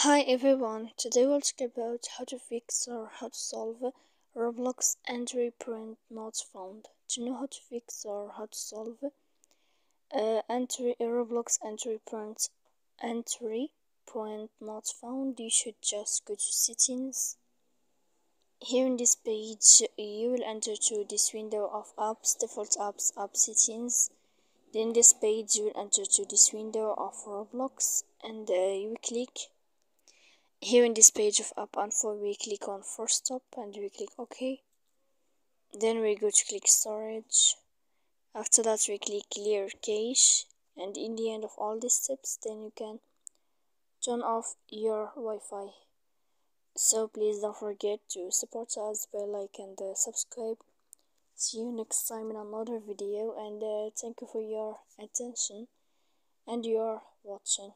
Hi everyone, today we'll talk about how to fix or how to solve Roblox entry print not found. To know how to fix or how to solve Roblox entry print not found, you should just go to settings. Here in this page, you will enter to this window of apps, default apps, app settings. Then this page, you will enter to this window of Roblox and you will click. Here in this page of app info, we click on force stop and we click OK. Then we go to click storage. After that we click clear cache, and in the end of all these steps, then you can turn off your Wi-Fi. So please don't forget to support us by like and subscribe. See you next time in another video, and thank you for your attention and your watching.